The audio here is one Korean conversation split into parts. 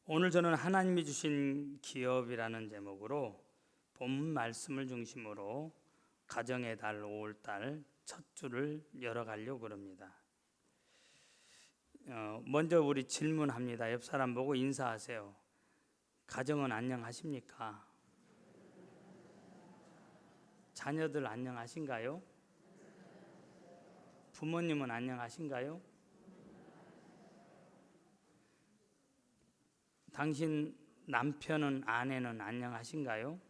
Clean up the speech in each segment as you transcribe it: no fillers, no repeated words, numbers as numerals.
오늘 저는 하나님이 주신 기업이라는 제목으로 본 말씀을 중심으로 가정의 달 5월달 첫 주를 열어가려고 합니다. 먼저 우리 질문합니다. 옆 사람 보고 인사하세요. 가정은 안녕하십니까? 자녀들 안녕하신가요? 부모님은 안녕하신가요? 당신 남편은 아내는 안녕하신가요?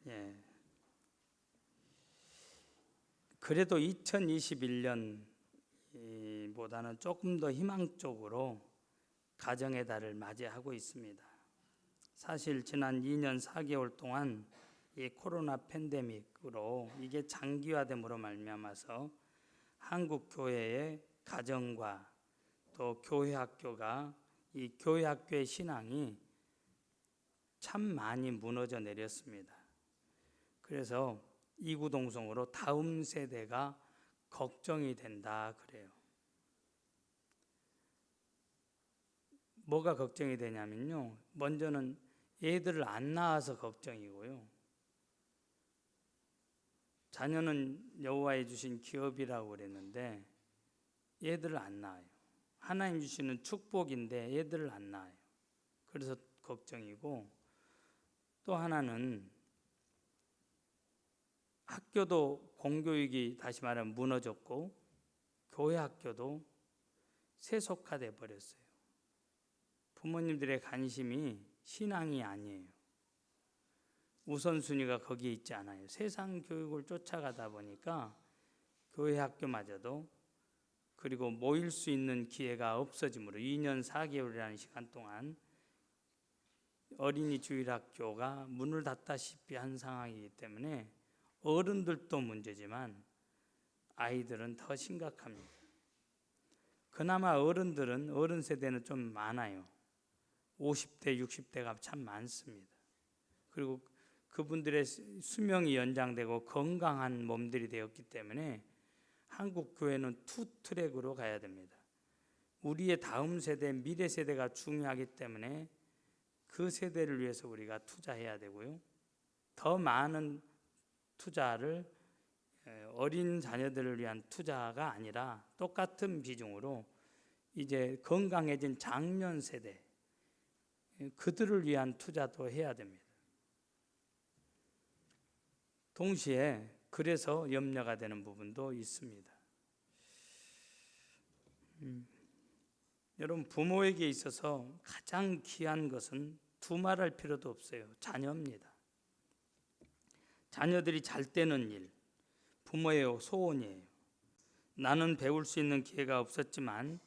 예. 그래도 2021년보다는 조금 더 희망적으로 가정의 달을 맞이하고 있습니다. 사실 지난 2년 4개월 동안 이 코로나 팬데믹으로 이게 장기화됨으로 말미암아서 한국 교회의 가정과 또 교회 학교가 이 교회 학교의 신앙이 참 많이 무너져 내렸습니다. 그래서 이구동성으로 다음 세대가 걱정이 된다 그래요. 뭐가 걱정이 되냐면요, 먼저는 애들을 안 낳아서 걱정이고요. 자녀는 여호와의 주신 기업이라고 그랬는데 애들을 안 낳아요. 하나님 주시는 축복인데 애들을 안 낳아요. 그래서 걱정이고, 또 하나는 학교도 공교육이 다시 말하면 무너졌고 교회 학교도 세속화돼 버렸어요. 부모님들의 관심이 신앙이 아니에요. 우선순위가 거기에 있지 않아요. 세상 교육을 쫓아가다 보니까 교회 학교마저도, 그리고 모일 수 있는 기회가 없어지므로 2년 4개월이라는 시간 동안 어린이 주일학교가 문을 닫다시피 한 상황이기 때문에 어른들도 문제지만 아이들은 더 심각합니다. 그나마 어른 세대는 좀 많아요. 50대, 60대가 참 많습니다. 그리고 그분들의 수명이 연장되고 건강한 몸들이 되었기 때문에 한국 교회는 투 트랙으로 가야 됩니다. 우리의 다음 세대, 미래 세대가 중요하기 때문에 그 세대를 위해서 우리가 투자해야 되고요. 더 많은 투자를 어린 자녀들을 위한 투자가 아니라 똑같은 비중으로 이제 건강해진 장년 세대, 그들을 위한 투자도 해야 됩니다. 동시에 그래서 염려가 되는 부분도 있습니다. 여러분, 부모에게 있어서 가장 귀한 것은 두말할 필요도 없어요. 자녀입니다. 자녀들이 잘 되는 일, 부모의 소원이에요. 나는 배울 수 있는 기회가 없었지만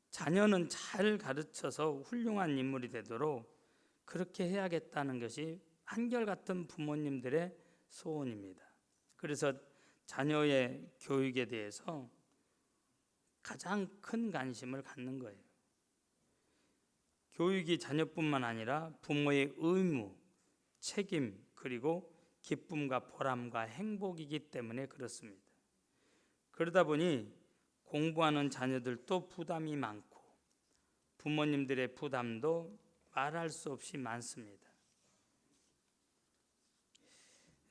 자녀는 잘 가르쳐서 훌륭한 인물이 되도록 그렇게 해야겠다는 것이 한결같은 부모님들의 소원입니다. 그래서 자녀의 교육에 대해서 가장 큰 관심을 갖는 거예요. 교육이 자녀뿐만 아니라 부모의 의무, 책임, 그리고 기쁨과 보람과 행복이기 때문에 그렇습니다. 그러다 보니 공부하는 자녀들도 부담이 많고 부모님들의 부담도 말할 수 없이 많습니다.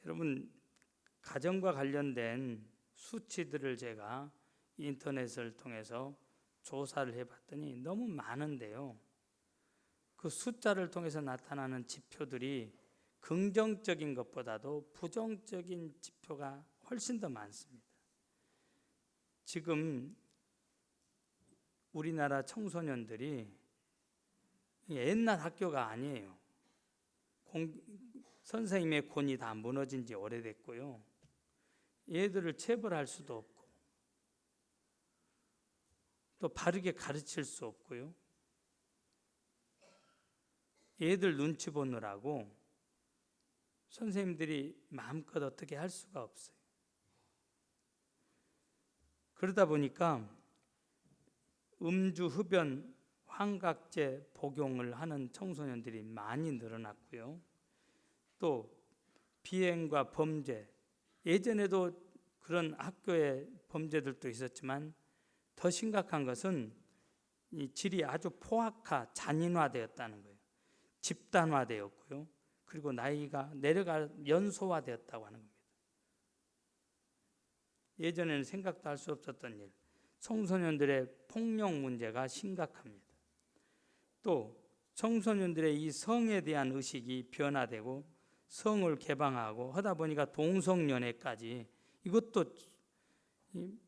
여러분, 가정과 관련된 수치들을 제가 인터넷을 통해서 조사를 해봤더니 너무 많은데요, 그 숫자를 통해서 나타나는 지표들이 긍정적인 것보다도 부정적인 지표가 훨씬 더 많습니다. 지금 우리나라 청소년들이 옛날 학교가 아니에요. 선생님의 권위 다 무너진 지 오래됐고요. 얘들을 체벌할 수도 없고 또 바르게 가르칠 수 없고요. 얘들 눈치 보느라고 선생님들이 마음껏 어떻게 할 수가 없어요. 그러다 보니까 음주, 흡연, 환각제 복용을 하는 청소년들이 많이 늘어났고요. 또 비행과 범죄, 예전에도 그런 학교의 범죄들도 있었지만 더 심각한 것은 이 질이 아주 포악화, 잔인화되었다는 거예요. 집단화되었고요. 그리고 나이가 내려가 연소화되었다고 하는 겁니다. 예전에는 생각도 할 수 없었던 일, 청소년들의 폭력 문제가 심각합니다. 또 청소년들의 이 성에 대한 의식이 변화되고 성을 개방하고 하다 보니까 동성연애까지, 이것도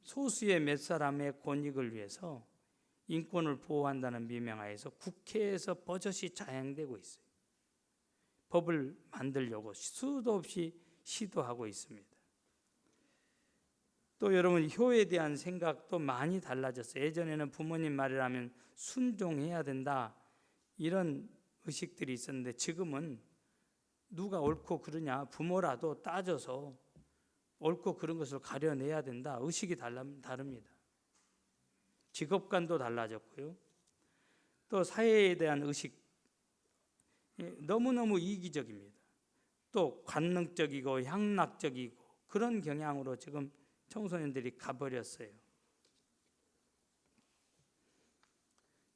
소수의 몇 사람의 권익을 위해서 인권을 보호한다는 미명하에서 국회에서 버젓이 자행되고 있어요. 법을 만들려고 수도 없이 시도하고 있습니다. 또 여러분, 효에 대한 생각도 많이 달라졌어요. 예전에는 부모님 말이라면 순종해야 된다, 이런 의식들이 있었는데 지금은 누가 옳고 그르냐, 부모라도 따져서 옳고 그른 것을 가려내야 된다, 의식이 다릅니다. 직업관도 달라졌고요. 또 사회에 대한 의식, 너무너무 이기적입니다. 또 관능적이고 향락적이고 그런 경향으로 지금 청소년들이 가버렸어요.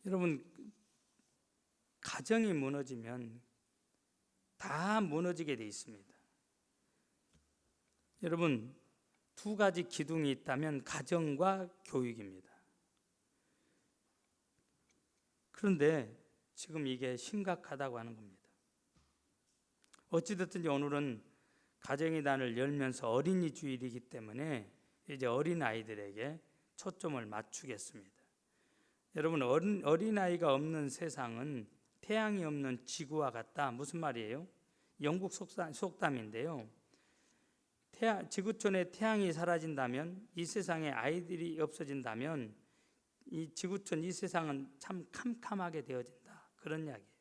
여러분, 가정이 무너지면 다 무너지게 돼 있습니다. 여러분, 두 가지 기둥이 있다면 가정과 교육입니다. 그런데 지금 이게 심각하다고 하는 겁니다. 어찌됐든지 오늘은 가정의 달을 열면서 어린이 주일이기 때문에 이제 어린아이들에게 초점을 맞추겠습니다. 여러분, 어린아이가 없는 세상은 태양이 없는 지구와 같다. 무슨 말이에요? 영국 속담인데요. 지구촌에 태양이 사라진다면, 이 세상에 아이들이 없어진다면 이 지구촌, 이 세상은 참 캄캄하게 되어진다, 그런 이야기예요.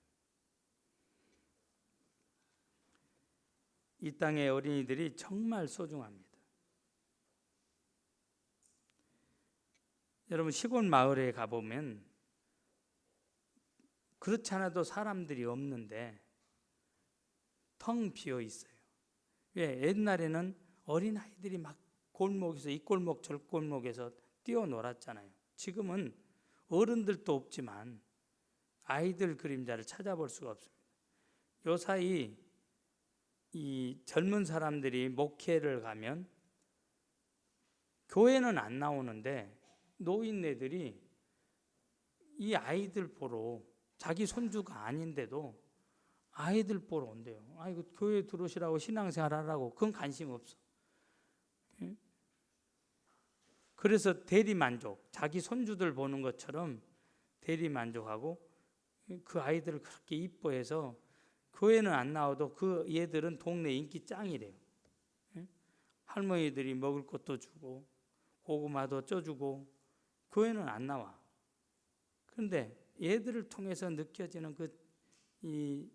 이 땅의 어린이들이 정말 소중합니다. 여러분, 시골 마을에 가보면 그렇지 않아도 사람들이 없는데 텅 비어 있어요. 왜? 옛날에는 어린아이들이 막 골목에서 이 골목 저 골목에서 뛰어놀았잖아요. 지금은 어른들도 없지만 아이들 그림자를 찾아볼 수가 없습니다. 요 사이 이 젊은 사람들이 목회를 가면 교회는 안 나오는데 노인네들이 이 아이들 보러, 자기 손주가 아닌데도 아이들 보러 온대요. 아이고, 교회 들어오시라고, 신앙생활 하라고. 그건 관심 없어. 그래서 대리만족, 자기 손주들 보는 것처럼 대리만족하고 그 아이들을 그렇게 이뻐해서 교회는 안 나와도 그 얘들은 동네 인기 짱이래요. 할머니들이 먹을 것도 주고 고구마도 쪄주고 교회는 안 나와. 그런데 얘들을 통해서 느껴지는 이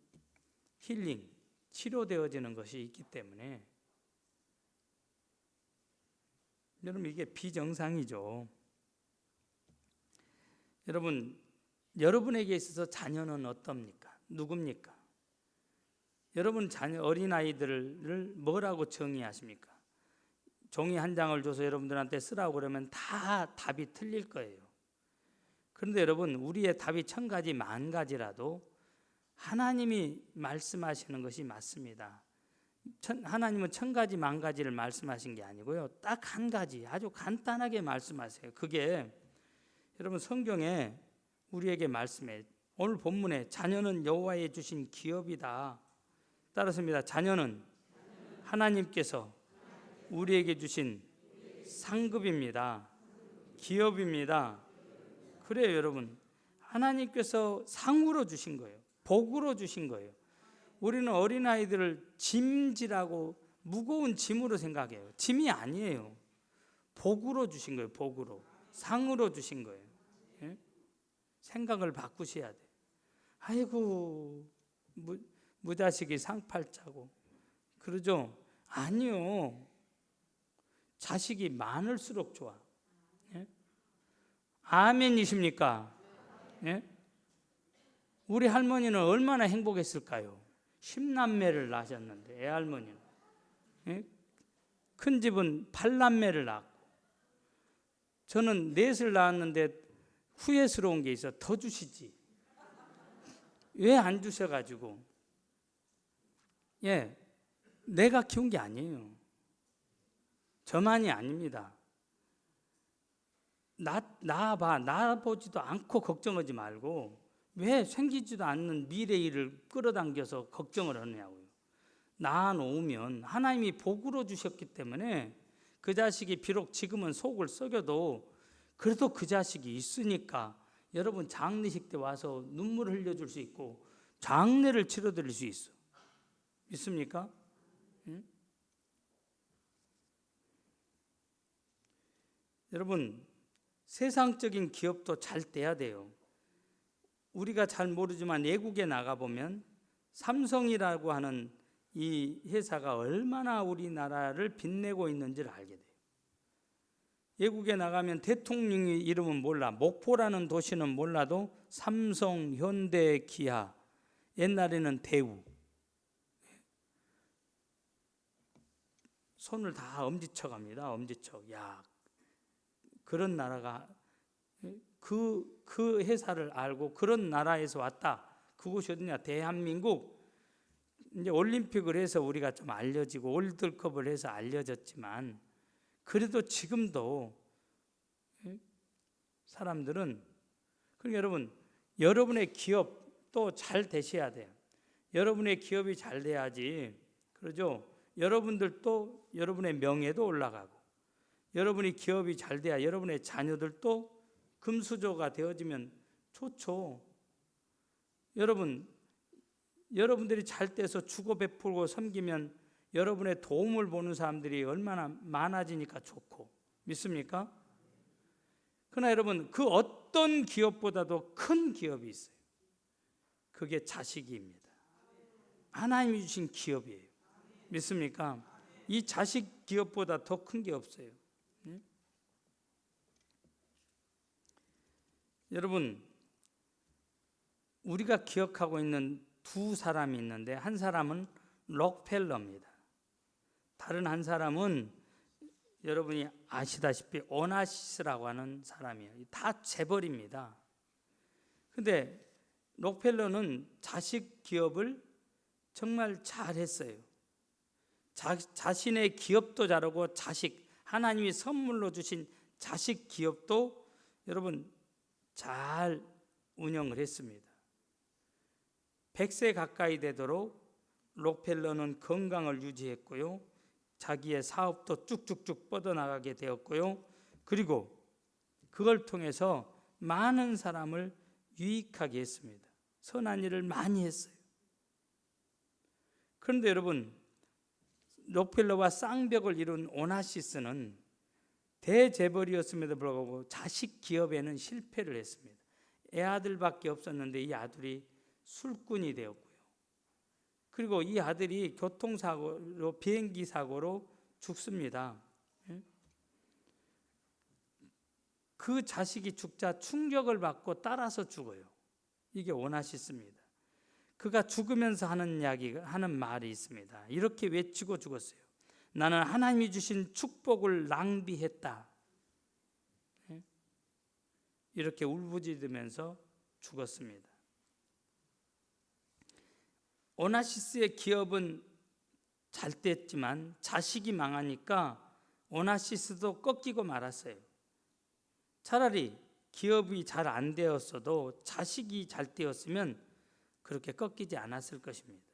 힐링, 치료되어지는 것이 있기 때문에 여러분, 이게 비정상이죠. 여러분, 여러분에게 있어서 자녀는 어떻습니까? 누굽니까? 여러분 자녀, 어린아이들을 뭐라고 정의하십니까? 종이 한 장을 줘서 여러분들한테 쓰라고 그러면 다 답이 틀릴 거예요. 그런데 여러분, 우리의 답이 1000가지, 10,000가지라도 하나님이 말씀하시는 것이 맞습니다. 하나님은 1000가지, 10,000가지를 말씀하신 게 아니고요, 딱 한 가지 아주 간단하게 말씀하세요. 그게 여러분 성경에 우리에게 말씀해, 오늘 본문에 자녀는 여호와의 주신 기업이다. 따라서입니다. 자녀는 하나님께서 우리에게 주신 상급입니다. 기업입니다. 그래요, 여러분. 하나님께서 상으로 주신 거예요. 복으로 주신 거예요. 우리는 어린아이들을 짐지라고, 무거운 짐으로 생각해요. 짐이 아니에요. 복으로 주신 거예요. 복으로, 상으로 주신 거예요. 예? 생각을 바꾸셔야 돼요. 아이고, 무자식이 상팔자고 그러죠? 아니요. 자식이 많을수록 좋아. 예? 아멘이십니까? 예? 우리 할머니는 얼마나 행복했을까요? 10남매를 낳으셨는데, 애할머니는. 예? 큰 집은 8남매를 낳았고, 저는 넷을 낳았는데 후회스러운 게 있어. 더 주시지. 왜 안 주셔가지고. 예, 내가 키운 게 아니에요. 저만이 아닙니다. 낳아보지도 않고 걱정하지 말고 왜 생기지도 않는 미래일을 끌어당겨서 걱정을 하느냐고요. 낳아놓으면 하나님이 복으로 주셨기 때문에 그 자식이 비록 지금은 속을 썩여도 그래도 그 자식이 있으니까 여러분 장례식 때 와서 눈물을 흘려줄 수 있고 장례를 치러드릴 수 있어. 믿습니까? 응? 여러분 세상적인 기업도 잘 떼야 돼요. 우리가 잘 모르지만 외국에 나가보면 삼성이라고 하는 이 회사가 얼마나 우리나라를 빛내고 있는지를 알게 돼요. 외국에 나가면 대통령의 이름은 몰라, 목포라는 도시는 몰라도 삼성, 현대, 기아, 옛날에는 대우, 손을 다 엄지척합니다. 엄지척. 야, 그런 나라가 그 회사를 알고 그런 나라에서 왔다. 그곳이 어디냐? 대한민국. 이제 올림픽을 해서 우리가 좀 알려지고 월드컵을 해서 알려졌지만 그래도 지금도 사람들은, 그러니까 여러분 여러분의 기업도 잘 되셔야 돼요. 여러분의 기업이 잘 돼야지, 그러죠? 여러분들도 여러분의 명예도 올라가고 여러분이 기업이 잘 돼야 여러분의 자녀들도 금수저가 되어지면 좋죠. 여러분들이 잘 돼서 주고 베풀고 섬기면 여러분의 도움을 보는 사람들이 얼마나 많아지니까 좋고, 믿습니까? 그러나 여러분 그 어떤 기업보다도 큰 기업이 있어요. 그게 자식입니다. 하나님이 주신 기업이에요. 믿습니까? 이 자식 기업보다 더 큰 게 없어요. 여러분 우리가 기억하고 있는 두 사람이 있는데 한 사람은 록펠러입니다. 다른 한 사람은 여러분이 아시다시피 오나시스라고 하는 사람이에요. 다 재벌입니다. 근데 록펠러는 자식 기업을 정말 잘했어요. 자신의 기업도 잘하고 하나님이 선물로 주신 자식 기업도 여러분 잘 운영을 했습니다. 100세 가까이 되도록 록펠러는 건강을 유지했고요. 자기의 사업도 쭉쭉쭉 뻗어나가게 되었고요. 그리고 그걸 통해서 많은 사람을 유익하게 했습니다. 선한 일을 많이 했어요. 그런데 여러분 록펠러와 쌍벽을 이룬 오나시스는 대재벌이었음에도 불구하고 자식 기업에는 실패를 했습니다. 애아들밖에 없었는데 이 아들이 술꾼이 되었고요. 그리고 이 아들이 교통사고로 비행기 사고로 죽습니다. 그 자식이 죽자 충격을 받고 따라서 죽어요. 이게 오나시스입니다. 그가 죽으면서 하는 말이 있습니다. 이렇게 외치고 죽었어요. 나는 하나님이 주신 축복을 낭비했다. 이렇게 울부짖으면서 죽었습니다. 오나시스의 기업은 잘 됐지만 자식이 망하니까 오나시스도 꺾이고 말았어요. 차라리 기업이 잘 안 되었어도 자식이 잘 되었으면 그렇게 꺾이지 않았을 것입니다.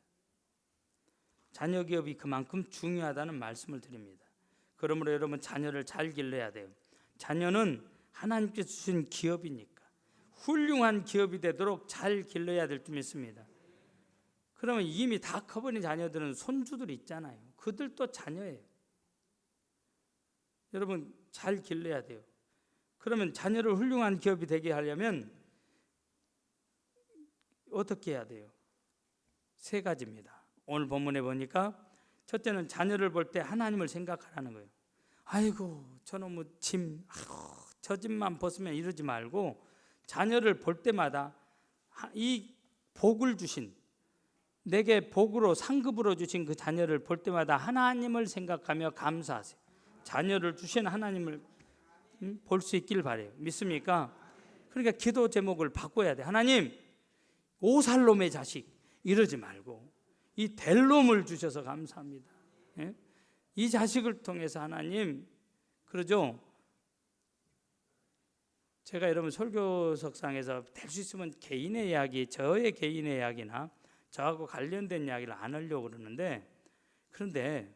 자녀 기업이 그만큼 중요하다는 말씀을 드립니다. 그러므로 여러분 자녀를 잘 길러야 돼요. 자녀는 하나님께서 주신 기업이니까 훌륭한 기업이 되도록 잘 길러야 될 줄 믿습니다. 그러면 이미 다 커버린 자녀들은 손주들 있잖아요. 그들도 자녀예요. 여러분 잘 길러야 돼요. 그러면 자녀를 훌륭한 기업이 되게 하려면 어떻게 해야 돼요? 세 가지입니다. 오늘 본문에 보니까 첫째는 자녀를 볼 때 하나님을 생각하라는 거예요. 아이고 저놈의 짐, 저 짐만 벗으면 이러지 말고 자녀를 볼 때마다 이 복을 주신, 내게 복으로 상급으로 주신 그 자녀를 볼 때마다 하나님을 생각하며 감사하세요. 자녀를 주신 하나님을 볼 수 있길 바래요. 믿습니까? 그러니까 기도 제목을 바꿔야 돼. 하나님, 오살롬의 자식 이러지 말고 이 될 놈을 주셔서 감사합니다. 예? 이 자식을 통해서 하나님, 그러죠? 제가 여러분 설교석상에서 될 수 있으면 개인의 이야기, 저의 개인의 이야기나 저하고 관련된 이야기를 안 하려고 그러는데, 그런데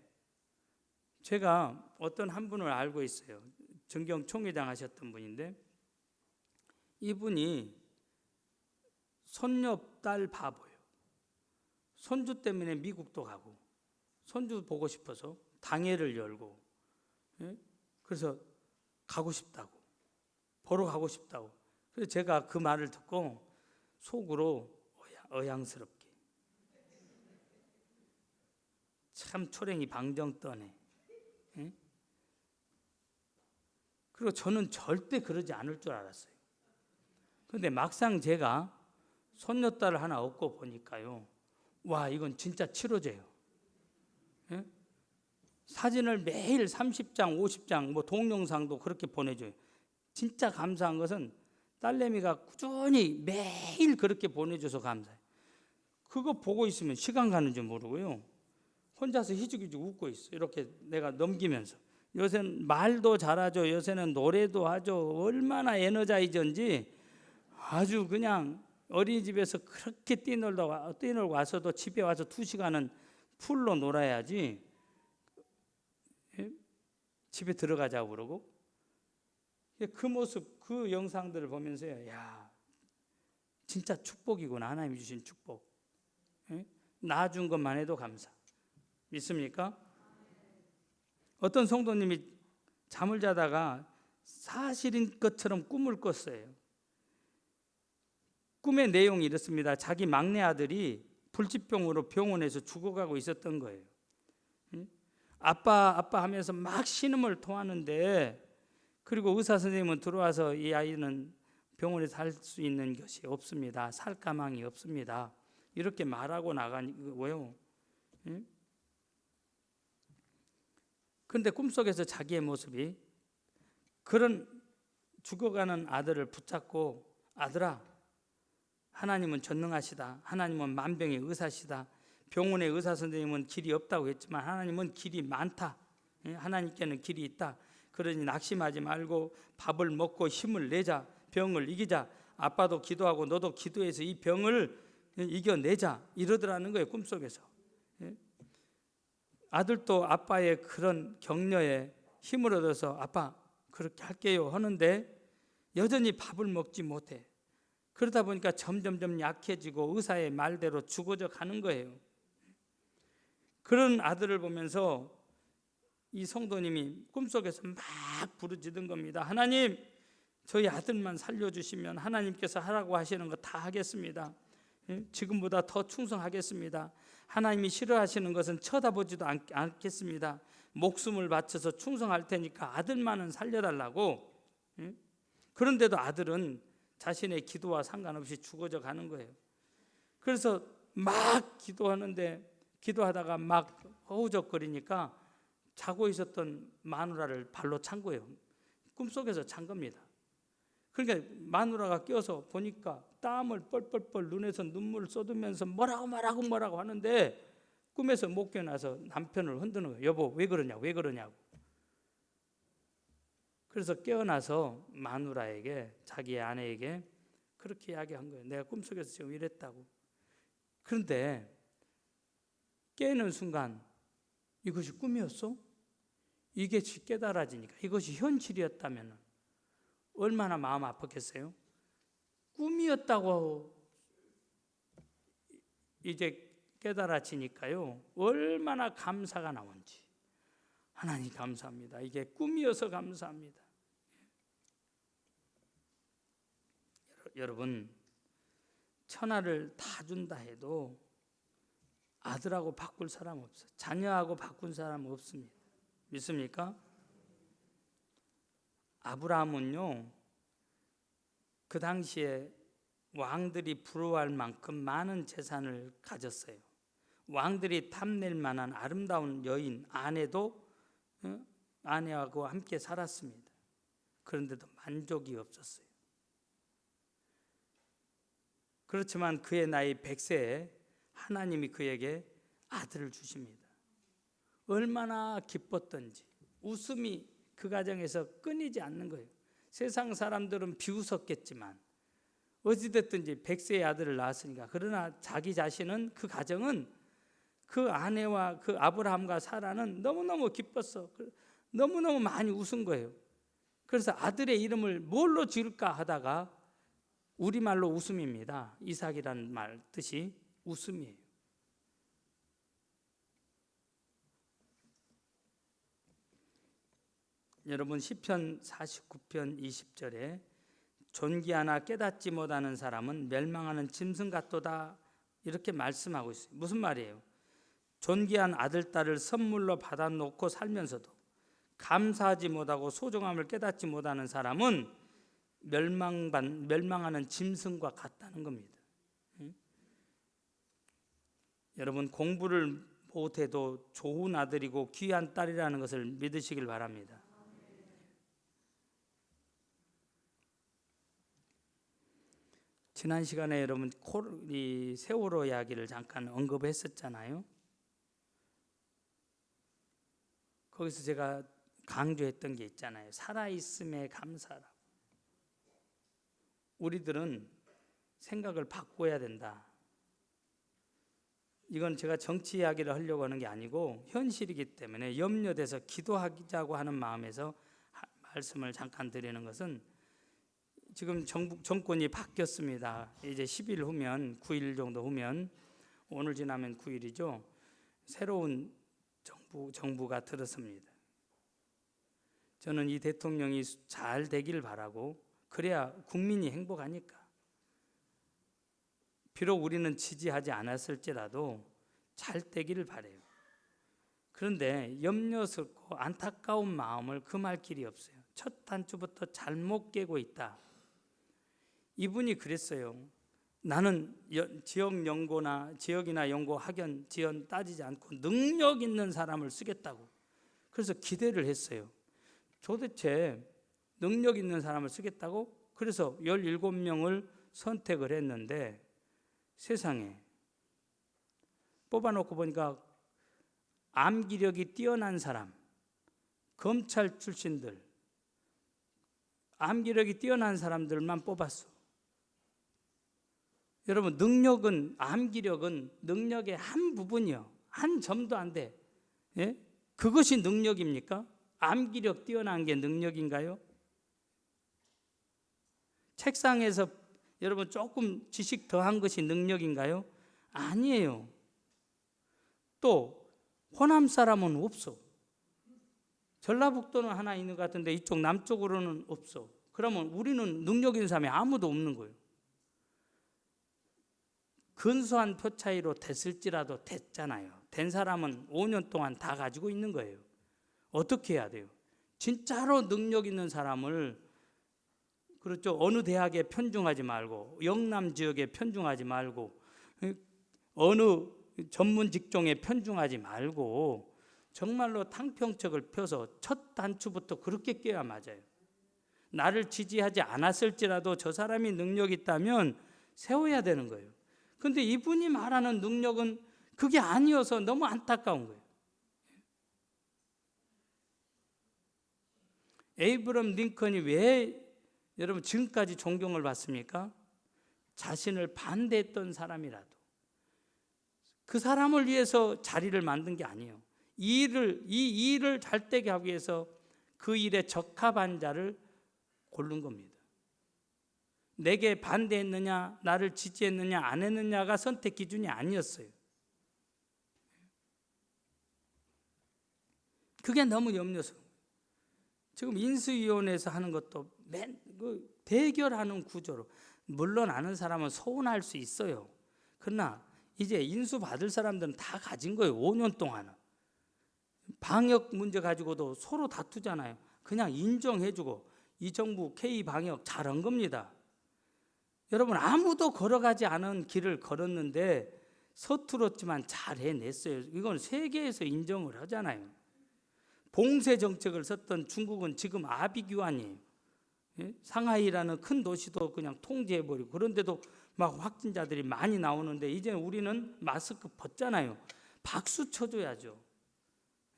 제가 어떤 한 분을 알고 있어요. 정경 총회장 하셨던 분인데, 이분이 손녀딸 바보예요. 손주 때문에 미국도 가고 손주 보고 싶어서 당회를 열고, 그래서 가고 싶다고, 보러 가고 싶다고. 그래서 제가 그 말을 듣고 속으로 어양스럽게, 참 초랭이 방정 떠네. 그리고 저는 절대 그러지 않을 줄 알았어요. 그런데 막상 제가 손녀딸을 하나 얻고 보니까요, 와, 이건 진짜 치료제예요. 사진을 매일 30장, 50장, 뭐 동영상도 그렇게 보내줘요. 진짜 감사한 것은 딸내미가 꾸준히 매일 그렇게 보내줘서 감사해요. 그거 보고 있으면 시간 가는 줄 모르고요, 혼자서 희죽희죽 웃고 있어요. 이렇게 내가 넘기면서. 요새는 말도 잘하죠. 요새는 노래도 하죠. 얼마나 에너자이저인지 아주 그냥 어린이집에서 그렇게 뛰놀고 와서도 집에 와서 2시간은 풀로 놀아야지 집에 들어가자고 그러고. 그 모습, 그 영상들을 보면서요, 야, 진짜 축복이구나. 하나님이 주신 축복. 낳아준 것만 해도 감사. 믿습니까? 어떤 성도님이 잠을 자다가 사실인 것처럼 꿈을 꿨어요. 꿈의 내용이 이렇습니다. 자기 막내 아들이 불치병으로 병원에서 죽어가고 있었던 거예요. 아빠 하면서 막 신음을 토하는데, 그리고 의사 선생님은 들어와서 이 아이는 병원에 살 수 있는 것이 없습니다. 살 가망이 없습니다. 이렇게 말하고 나가고요. 그런데 꿈속에서 자기의 모습이 그런 죽어가는 아들을 붙잡고, 아들아, 하나님은 전능하시다. 하나님은 만병의 의사시다. 병원의 의사 선생님은 길이 없다고 했지만 하나님은 길이 많다. 하나님께는 길이 있다. 그러니 낙심하지 말고 밥을 먹고 힘을 내자. 병을 이기자. 아빠도 기도하고 너도 기도해서 이 병을 이겨내자. 이러더라는 거예요, 꿈속에서. 아들도 아빠의 그런 격려에 힘을 얻어서 아빠 그렇게 할게요 하는데 여전히 밥을 먹지 못해. 그러다 보니까 점점점 약해지고 의사의 말대로 죽어져 가는 거예요. 그런 아들을 보면서 이 성도님이 꿈속에서 막 부르짖은 겁니다. 하나님, 저희 아들만 살려주시면 하나님께서 하라고 하시는 거 다 하겠습니다. 지금보다 더 충성하겠습니다. 하나님이 싫어하시는 것은 쳐다보지도 않겠습니다. 목숨을 바쳐서 충성할 테니까 아들만은 살려달라고. 그런데도 아들은 자신의 기도와 상관없이 죽어져 가는 거예요. 그래서 막 기도하다가 막 허우적거리니까 자고 있었던 마누라를 발로 찬 거예요. 꿈속에서 찬 겁니다. 그러니까 마누라가 깨어서 보니까 땀을 뻘뻘뻘 눈에서 눈물을 쏟으면서 뭐라고 하는데 꿈에서 못 깨어나서 남편을 흔드는 거예요. 여보, 왜 그러냐고. 그래서 깨어나서 마누라에게, 자기의 아내에게 그렇게 이야기한 거예요. 내가 꿈속에서 지금 이랬다고. 그런데 깨는 순간 이것이 꿈이었어? 이게 깨달아지니까 이것이 현실이었다면 얼마나 마음 아팠겠어요? 꿈이었다고 이제 깨달아지니까요, 얼마나 감사가 나온지. 하나님 감사합니다. 이게 꿈이어서 감사합니다. 여러분, 천하를 다 준다 해도 아들하고 바꿀 사람 없어요. 자녀하고 바꾼 사람 없습니다. 믿습니까? 아브라함은요, 그 당시에 왕들이 부러워할 만큼 많은 재산을 가졌어요. 왕들이 탐낼 만한 아름다운 여인, 아내하고 함께 살았습니다. 그런데도 만족이 없었어요. 그렇지만 그의 나이 100세에 하나님이 그에게 아들을 주십니다. 얼마나 기뻤던지 웃음이 그 가정에서 끊이지 않는 거예요. 세상 사람들은 비웃었겠지만 어찌됐든지 100세의 아들을 낳았으니까. 그러나 자기 자신은, 그 가정은, 그 아내와 그 아브라함과 사라는 너무너무 기뻤어. 너무너무 많이 웃은 거예요. 그래서 아들의 이름을 뭘로 지을까 하다가, 우리말로 웃음입니다. 이삭이라는 말 뜻이 웃음이에요. 여러분 시편 49편 20절에 존귀하나 깨닫지 못하는 사람은 멸망하는 짐승 같도다, 이렇게 말씀하고 있어요. 무슨 말이에요? 존귀한 아들, 딸을 선물로 받아놓고 살면서도 감사하지 못하고 소중함을 깨닫지 못하는 사람은 멸망하는 짐승과 같다는 겁니다. 여러분 공부를 못해도 좋은 아들이고 귀한 딸이라는 것을 믿으시길 바랍니다. 지난 시간에 여러분 이 세월호 이야기를 잠깐 언급했었잖아요. 거기서 제가 강조했던 게 있잖아요. 살아있음에 감사라고. 우리들은 생각을 바꿔야 된다. 이건 제가 정치 이야기를 하려고 하는 게 아니고 현실이기 때문에 염려돼서 기도하자고 하는 마음에서 말씀을 잠깐 드리는 것은, 지금 정권이 바뀌었습니다. 이제 10일 후면, 9일 정도 후면, 오늘 지나면 9일이죠. 새로운 정부가 들었습니다. 저는 이 대통령이 잘 되기를 바라고, 그래야 국민이 행복하니까. 비록 우리는 지지하지 않았을지라도 잘 되기를 바라요. 그런데 염려스럽고 안타까운 마음을 금할 길이 없어요. 첫 단추부터 잘못 깨고 있다. 이분이 그랬어요. 나는 지역이나 연고 학연 지연 따지지 않고 능력 있는 사람을 쓰겠다고. 그래서 기대를 했어요. 도대체 능력 있는 사람을 쓰겠다고? 그래서 17명을 선택을 했는데, 세상에 뽑아놓고 보니까 암기력이 뛰어난 사람, 검찰 출신들, 암기력이 뛰어난 사람들만 뽑았어. 여러분 암기력은 능력의 한 부분이요. 한 점도 안 돼. 예? 그것이 능력입니까? 암기력 뛰어난 게 능력인가요? 책상에서 여러분 조금 지식 더한 것이 능력인가요? 아니에요. 또 호남 사람은 없어. 전라북도는 하나 있는 것 같은데 이쪽 남쪽으로는 없어. 그러면 우리는 능력 있는 사람이 아무도 없는 거예요. 근소한 표 차이로 됐을지라도 됐잖아요. 된 사람은 5년 동안 다 가지고 있는 거예요. 어떻게 해야 돼요? 진짜로 능력 있는 사람을, 그렇죠, 어느 대학에 편중하지 말고, 영남 지역에 편중하지 말고, 어느 전문 직종에 편중하지 말고 정말로 탕평책을 펴서 첫 단추부터 그렇게 깨야 맞아요. 나를 지지하지 않았을지라도 저 사람이 능력이 있다면 세워야 되는 거예요. 그런데 이분이 말하는 능력은 그게 아니어서 너무 안타까운 거예요. 에이브럼 링컨이 왜 여러분 지금까지 존경을 받습니까? 자신을 반대했던 사람이라도 그 사람을 위해서 자리를 만든 게 아니에요. 이 일을 잘 되게 하기 위해서 그 일에 적합한 자를 고른 겁니다. 내게 반대했느냐, 나를 지지했느냐, 안 했느냐가 선택 기준이 아니었어요. 그게 너무 염려스러워요. 지금 인수위원회에서 하는 것도 대결하는 구조로, 물론 아는 사람은 소원할 수 있어요. 그러나 이제 인수받을 사람들은 다 가진 거예요. 5년 동안은. 방역 문제 가지고도 서로 다투잖아요. 그냥 인정해주고 이 정부 K방역 잘한 겁니다. 여러분 아무도 걸어가지 않은 길을 걸었는데 서툴었지만 잘 해냈어요. 이건 세계에서 인정을 하잖아요. 봉쇄 정책을 썼던 중국은 지금 아비규환이에요. 예? 상하이라는 큰 도시도 그냥 통제해버리고, 그런데도 막 확진자들이 많이 나오는데 이제 우리는 마스크 벗잖아요. 박수 쳐줘야죠.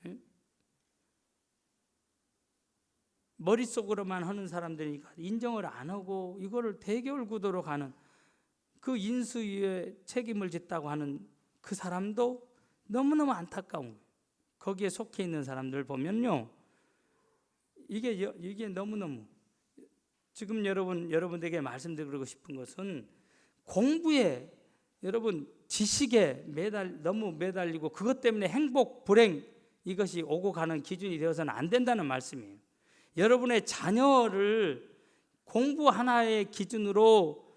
예? 머릿속으로만 하는 사람들이니까 인정을 안 하고 이거를 대결 구도로 가는, 그 인수위에 책임을 짓다고 하는 그 사람도 너무너무 안타까운 거예요. 거기에 속해 있는 사람들 보면요, 이게 너무너무, 지금 여러분들에게 말씀드리고 싶은 것은, 공부에, 여러분 지식에 너무 매달리고 그것 때문에 행복, 불행 이것이 오고 가는 기준이 되어서는 안 된다는 말씀이에요. 여러분의 자녀를 공부 하나의 기준으로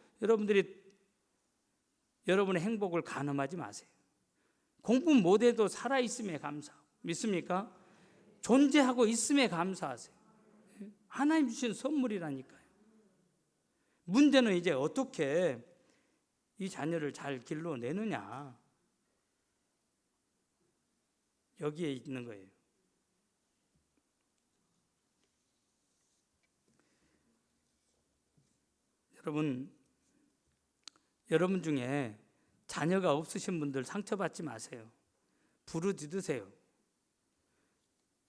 여러분의 행복을 가늠하지 마세요. 공부 못해도 살아있음에 감사하고, 믿습니까? 존재하고 있음에 감사하세요. 하나님 주신 선물이라니까요. 문제는 이제 어떻게 이 자녀를 잘 길러내느냐, 여기에 있는 거예요. 여러분 중에 자녀가 없으신 분들 상처받지 마세요. 부르짖으세요.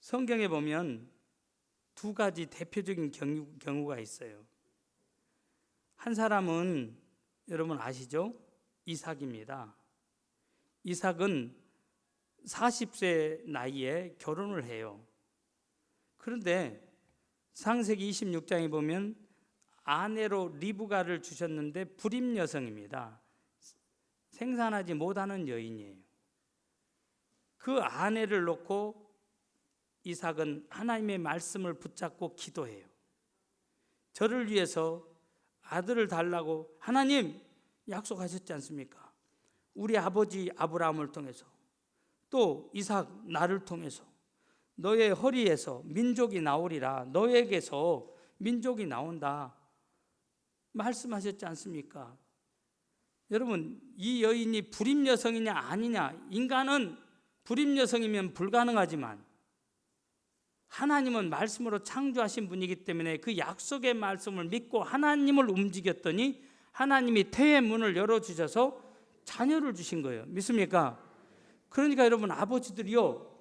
성경에 보면 두 가지 대표적인 경우가 있어요. 한 사람은 여러분 아시죠? 이삭입니다. 이삭은 40세 나이에 결혼을 해요. 그런데 창세기 26장에 보면 아내로 리브가를 주셨는데 불임 여성입니다. 생산하지 못하는 여인이에요. 그 아내를 놓고 이삭은 하나님의 말씀을 붙잡고 기도해요. 저를 위해서 아들을 달라고 하나님 약속하셨지 않습니까? 우리 아버지 아브라함을 통해서, 또 이삭 나를 통해서 너의 허리에서 민족이 나오리라, 너에게서 민족이 나온다 말씀하셨지 않습니까? 여러분, 이 여인이 불임 여성이냐 아니냐, 인간은 불임 여성이면 불가능하지만 하나님은 말씀으로 창조하신 분이기 때문에 그 약속의 말씀을 믿고 하나님을 움직였더니 하나님이 태의 문을 열어주셔서 자녀를 주신 거예요. 믿습니까? 그러니까 여러분, 아버지들이요,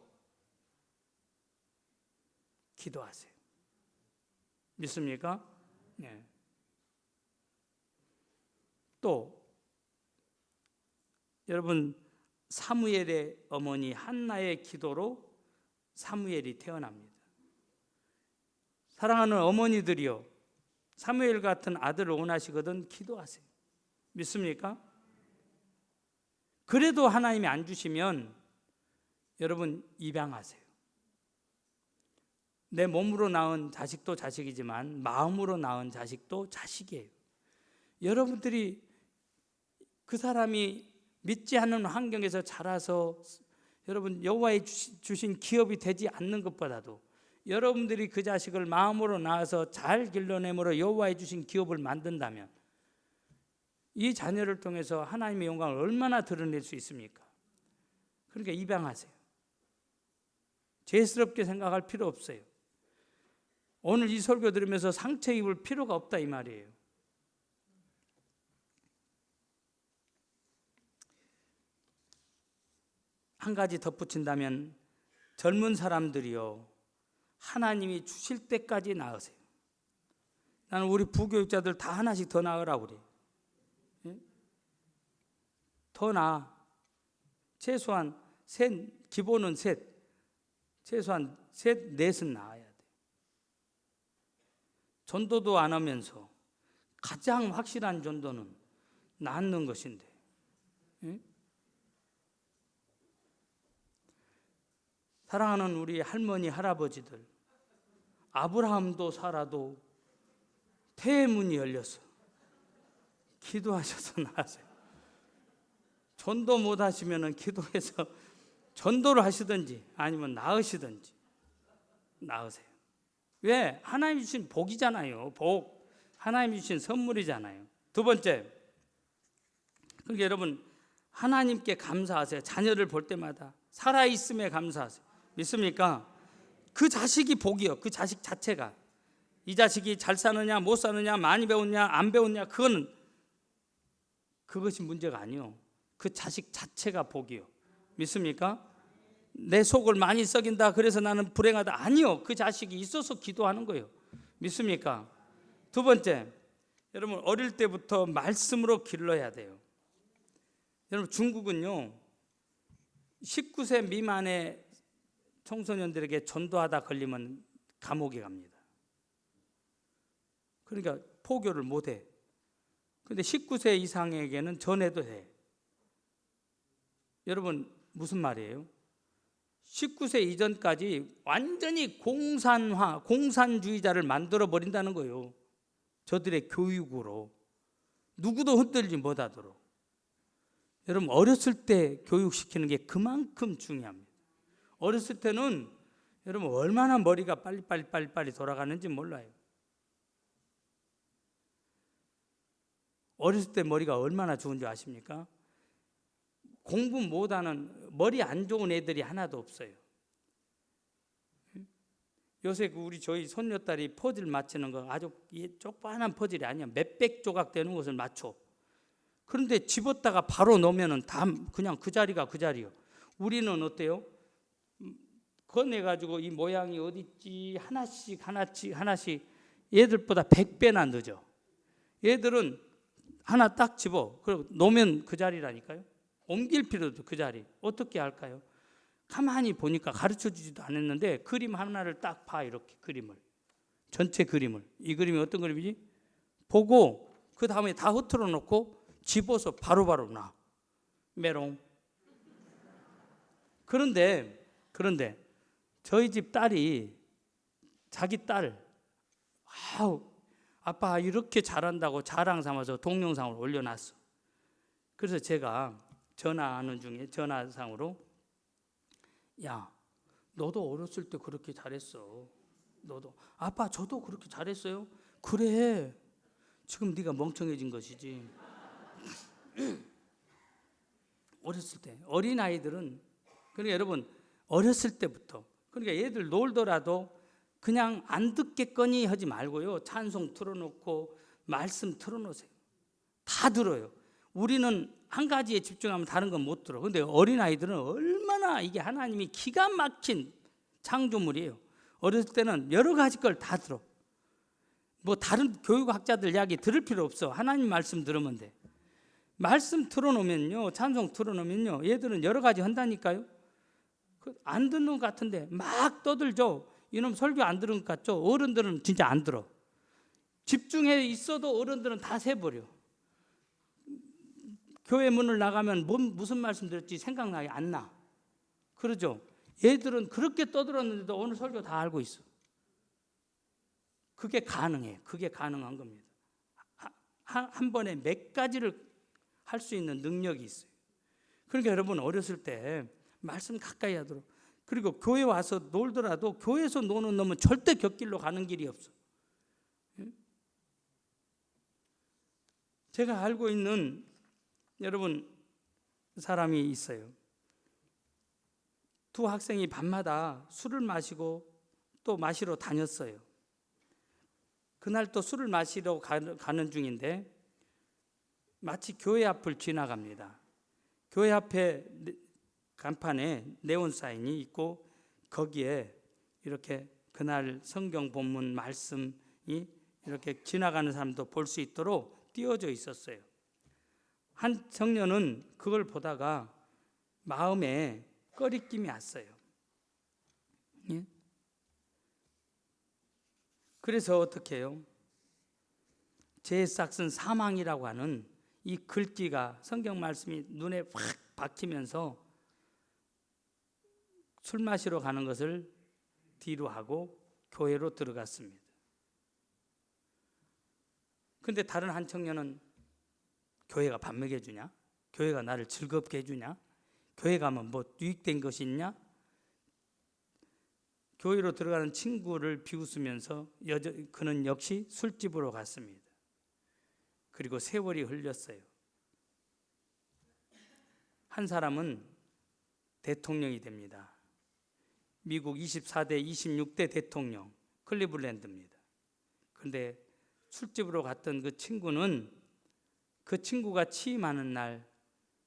기도하세요. 믿습니까? 네. 또 여러분, 사무엘의 어머니 한나의 기도로 사무엘이 태어납니다. 사랑하는 어머니들이요, 사무엘 같은 아들을 원하시거든 기도하세요. 믿습니까? 그래도 하나님이 안 주시면 여러분 입양하세요. 내 몸으로 낳은 자식도 자식이지만 마음으로 낳은 자식도 자식이에요. 여러분들이 그 사람이 믿지 않는 환경에서 자라서 여러분 여호와의 주신 기업이 되지 않는 것보다도 여러분들이 그 자식을 마음으로 낳아서 잘 길러내므로 여호와의 주신 기업을 만든다면 이 자녀를 통해서 하나님의 영광을 얼마나 드러낼 수 있습니까? 그러니까 입양하세요. 죄스럽게 생각할 필요 없어요. 오늘 이 설교 들으면서 상처 입을 필요가 없다 이 말이에요. 한 가지 덧붙인다면 젊은 사람들이요, 하나님이 주실 때까지 낳으세요. 나는 우리 부교육자들 다 하나씩 더 낳으라고 그래요. 예? 더 낳아. 최소한 기본은 최소한 넷은 낳아야 돼. 전도도 안 하면서 가장 확실한 전도는 낳는 것인데. 예? 사랑하는 우리 할머니 할아버지들, 아브라함도 사라도 태의 문이 열렸어. 기도하셔서 나으세요. 전도 못 하시면 기도해서 전도를 하시든지 아니면 낳으시든지 낳으세요. 왜? 하나님 주신 복이잖아요. 복. 하나님 주신 선물이잖아요. 두 번째, 그러니까 여러분 하나님께 감사하세요. 자녀를 볼 때마다 살아있음에 감사하세요. 믿습니까? 그 자식이 복이요. 그 자식 자체가. 이 자식이 잘 사느냐 못 사느냐 많이 배웠냐 안 배웠냐 그것이 문제가 아니요. 그 자식 자체가 복이요. 믿습니까? 내 속을 많이 썩인다 그래서 나는 불행하다. 아니요. 그 자식이 있어서 기도하는 거예요. 믿습니까? 두 번째, 여러분 어릴 때부터 말씀으로 길러야 돼요. 여러분 중국은요 19세 미만의 청소년들에게 전도하다 걸리면 감옥에 갑니다. 그러니까 포교를 못해. 그런데 19세 이상에게는 전해도 돼. 여러분 무슨 말이에요? 19세 이전까지 완전히 공산주의자를 만들어 버린다는 거예요. 저들의 교육으로 누구도 흔들지 못하도록. 여러분 어렸을 때 교육시키는 게 그만큼 중요합니다. 어렸을 때는 여러분 얼마나 머리가 빨리 돌아가는지 몰라요. 어렸을 때 머리가 얼마나 좋은지 아십니까? 공부 못하는 머리 안 좋은 애들이 하나도 없어요. 요새 저희 손녀딸이 퍼즐 맞추는 거 아주 조그만한 퍼즐이 아니야. 몇백 조각 되는 것을 맞춰. 그런데 집었다가 바로 놓으면은 다 그냥 그 자리가 그 자리요. 우리는 어때요? 꺼내가지고 이 모양이 어디 있지 하나씩 얘들보다 100배나 늦어. 얘들은 하나 딱 집어. 그리고 놓으면 그 자리라니까요. 옮길 필요도 그 자리. 어떻게 할까요? 가만히 보니까 가르쳐주지도 않았는데 그림 하나를 딱 봐. 이렇게 그림을. 전체 그림을. 이 그림이 어떤 그림이지? 보고 그 다음에 다 흐트러 놓고 집어서 바로바로 놔. 메롱. 그런데 저희 집 딸이 자기 딸 아빠 이렇게 잘한다고 자랑 삼아서 동영상을 올려놨어. 그래서 제가 전화하는 중에 전화상으로 야 너도 어렸을 때 그렇게 잘했어. 너도 아빠 저도 그렇게 잘했어요. 그래 지금 네가 멍청해진 것이지. 어렸을 때 어린아이들은 그러니까 여러분 어렸을 때부터 그러니까 얘들 놀더라도 그냥 안 듣겠거니 하지 말고요. 찬송 틀어놓고 말씀 틀어놓으세요. 다 들어요. 우리는 한 가지에 집중하면 다른 건 못 들어. 그런데 어린아이들은 얼마나 이게 하나님이 기가 막힌 창조물이에요. 어렸을 때는 여러 가지 걸 다 들어. 뭐 다른 교육학자들 이야기 들을 필요 없어. 하나님 말씀 들으면 돼. 말씀 틀어놓으면요, 찬송 틀어놓으면요, 얘들은 여러 가지 한다니까요. 안 듣는 것 같은데 막 떠들죠. 이놈 설교 안 들은 것 같죠. 어른들은 진짜 안 들어. 집중해 있어도 어른들은 다 새버려. 교회 문을 나가면 무슨 말씀 들었지 생각나게 안 나. 그러죠. 얘들은 그렇게 떠들었는데도 오늘 설교 다 알고 있어. 그게 가능해. 그게 가능한 겁니다. 한 번에 몇 가지를 할 수 있는 능력이 있어요. 그러니까 여러분 어렸을 때 말씀 가까이 하도록. 그리고 교회 와서 놀더라도 교회에서 노는 놈은 절대 곁길로 가는 길이 없어. 제가 알고 있는 여러분 사람이 있어요. 두 학생이 밤마다 술을 마시고 또 마시러 다녔어요. 그날 또 술을 마시러 가는 중인데 마치 교회 앞을 지나갑니다. 교회 앞에 간판에 네온 사인이 있고 거기에 이렇게 그날 성경 본문 말씀이 이렇게 지나가는 사람도 볼 수 있도록 띄워져 있었어요. 한 청년은 그걸 보다가 마음에 꺼리낌이 왔어요. 예? 그래서 어떻게 해요? 제 싹슨 사망이라고 하는 이 글귀가 성경 말씀이 눈에 확 박히면서 술 마시러 가는 것을 뒤로 하고 교회로 들어갔습니다. 그런데 다른 한 청년은 교회가 밥 먹여주냐? 교회가 나를 즐겁게 해주냐? 교회 가면 뭐 유익된 것이 있냐? 교회로 들어가는 친구를 비웃으면서 그는 역시 술집으로 갔습니다. 그리고 세월이 흘렸어요. 한 사람은 대통령이 됩니다. 미국 24대, 26대 대통령 클리블랜드입니다. 근데 술집으로 갔던 그 친구는 그 친구가 취임하는 날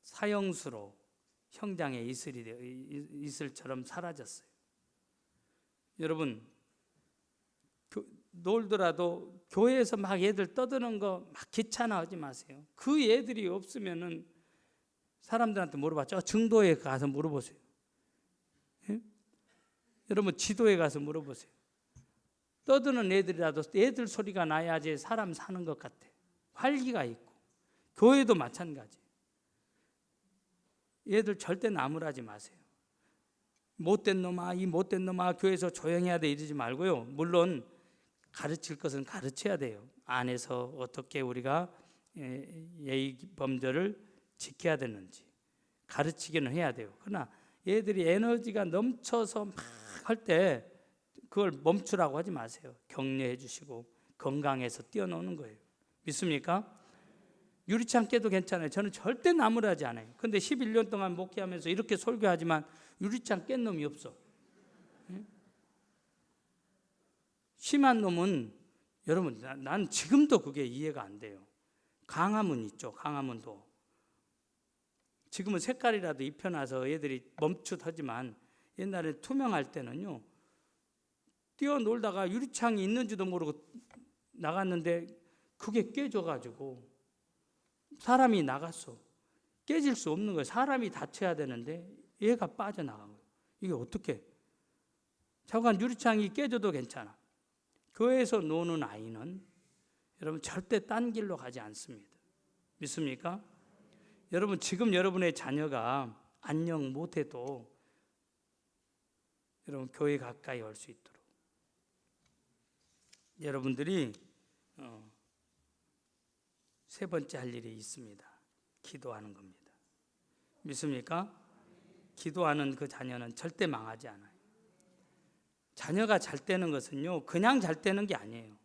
사형수로 형장에 이슬처럼 사라졌어요. 여러분, 놀더라도 교회에서 막 애들 떠드는 거 막 귀찮아하지 마세요. 그 애들이 없으면은 사람들한테 물어봤죠. 증도에 가서 물어보세요. 예? 여러분, 지도에 가서 물어보세요. 떠드는 애들이라도 애들 소리가 나야지 사람 사는 것 같아. 활기가 있고. 교회도 마찬가지. 얘들 절대 나무라지 마세요. 못된 놈아, 이 못된 놈아, 교회에서 조용해야 돼 이러지 말고요. 물론 가르칠 것은 가르쳐야 돼요. 안에서 어떻게 우리가 예의 범절을 지켜야 되는지 가르치기는 해야 돼요. 그러나 얘들이 에너지가 넘쳐서 막 할 때 그걸 멈추라고 하지 마세요. 격려해 주시고 건강해서 뛰어노는 거예요. 믿습니까? 유리창 깨도 괜찮아요. 저는 절대 나무라지 않아요. 근데 11년 동안 목회하면서 이렇게 설교하지만 유리창 깬 놈이 없어. 심한 놈은 여러분, 난 지금도 그게 이해가 안 돼요. 강화문 있죠. 강화문도 지금은 색깔이라도 입혀놔서 애들이 멈칫하지만 옛날에 투명할 때는요, 뛰어놀다가 유리창이 있는지도 모르고 나갔는데 그게 깨져가지고 사람이 나갔어. 깨질 수 없는 거예요. 사람이 다쳐야 되는데 얘가 빠져나간 거예요. 이게 어떻게? 잠깐 유리창이 깨져도 괜찮아. 교회에서 노는 아이는 여러분 절대 딴 길로 가지 않습니다. 믿습니까? 여러분, 지금 여러분의 자녀가 안녕 못해도 여러분 교회 가까이 올 수 있도록 여러분들이 세 번째 할 일이 있습니다. 기도하는 겁니다. 믿습니까? 기도하는 그 자녀는 절대 망하지 않아요. 자녀가 잘 되는 것은요, 그냥 잘 되는 게 아니에요.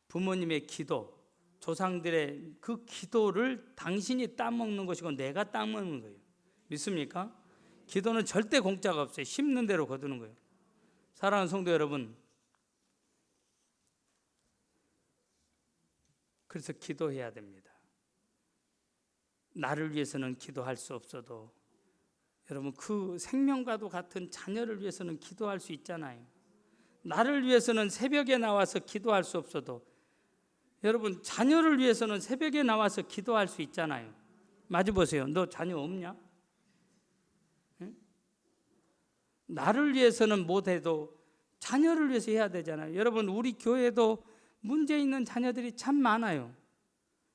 부모님의 기도, 조상들의 그 기도를 당신이 따먹는 것이고 내가 따먹는 거예요. 믿습니까? 기도는 절대 공짜가 없어요. 심는 대로 거두는 거예요. 사랑하는 성도 여러분, 그래서 기도해야 됩니다. 나를 위해서는 기도할 수 없어도 여러분, 그 생명과도 같은 자녀를 위해서는 기도할 수 있잖아요. 나를 위해서는 새벽에 나와서 기도할 수 없어도 여러분, 자녀를 위해서는 새벽에 나와서 기도할 수 있잖아요. 마주 보세요. 너 자녀 없냐? 응? 나를 위해서는 못해도 자녀를 위해서 해야 되잖아요. 여러분, 우리 교회도 문제 있는 자녀들이 참 많아요.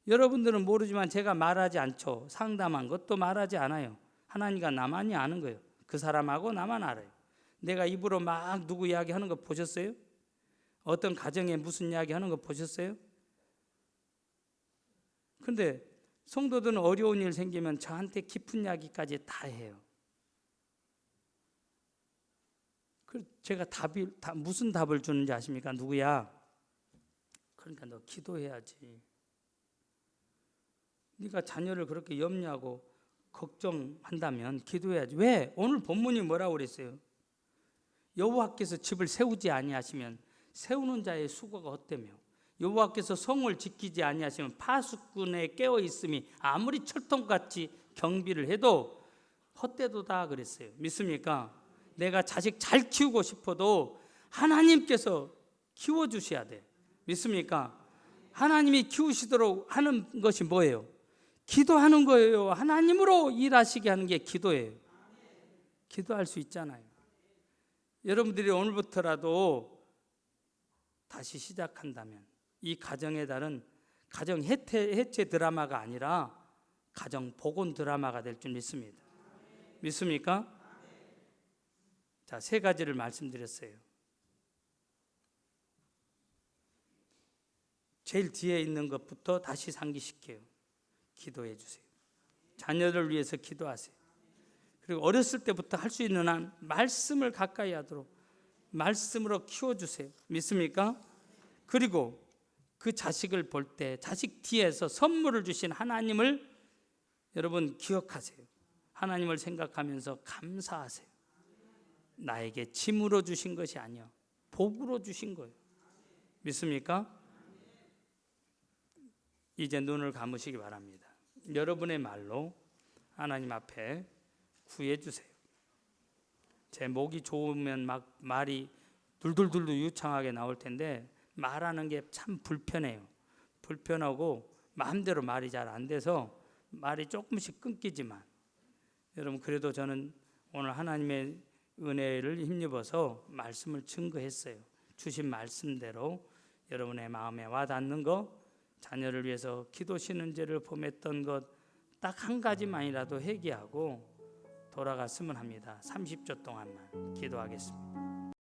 여러분들은 모르지만 제가 말하지 않죠. 상담한 것도 말하지 않아요. 하나님과 나만이 아는 거예요. 그 사람하고 나만 알아요. 내가 입으로 막 누구 이야기하는 거 보셨어요? 어떤 가정에 무슨 이야기 하는 거 보셨어요? 근데 성도들은 어려운 일 생기면 저한테 깊은 이야기까지 다 해요. 제가 무슨 답을 주는지 아십니까? 누구야? 그러니까 너 기도해야지. 네가 자녀를 그렇게 염려하고 걱정한다면 기도해야지. 왜? 오늘 본문이 뭐라고 그랬어요? 여호와께서 집을 세우지 아니하시면 세우는 자의 수고가 헛되며 여호와께서 성을 지키지 아니하시면 파수꾼에 깨어 있음이 아무리 철통같이 경비를 해도 헛되도다 그랬어요. 믿습니까? 내가 자식 잘 키우고 싶어도 하나님께서 키워주셔야 돼. 믿습니까? 하나님이 키우시도록 하는 것이 뭐예요? 기도하는 거예요. 하나님으로 일하시게 하는 게 기도예요. 기도할 수 있잖아요. 여러분들이 오늘부터라도 다시 시작한다면 이 가정의 달은 가정 해체 드라마가 아니라 가정 복원 드라마가 될 줄 믿습니다. 믿습니까? 자, 세 가지를 말씀드렸어요. 제일 뒤에 있는 것부터 다시 상기시켜요. 기도해 주세요. 자녀를 위해서 기도하세요. 그리고 어렸을 때부터 할 수 있는 한 말씀을 가까이 하도록 말씀으로 키워주세요. 믿습니까? 그리고 그 자식을 볼 때 자식 뒤에서 선물을 주신 하나님을 여러분 기억하세요. 하나님을 생각하면서 감사하세요. 나에게 짐으로 주신 것이 아니요 복으로 주신 거예요. 믿습니까? 이제 눈을 감으시기 바랍니다. 여러분의 말로 하나님 앞에 구해 주세요. 제 목이 좋으면 막 말이 둘둘둘 유창하게 나올 텐데 말하는 게 참 불편해요. 불편하고 마음대로 말이 잘 안 돼서 말이 조금씩 끊기지만 여러분 그래도 저는 오늘 하나님의 은혜를 힘입어서 말씀을 증거했어요. 주신 말씀대로 여러분의 마음에 와닿는 것, 자녀를 위해서 기도 신은제를 범했던 것 딱 한 가지만이라도 회개하고 돌아갔으면 합니다. 30초 동안만 기도하겠습니다.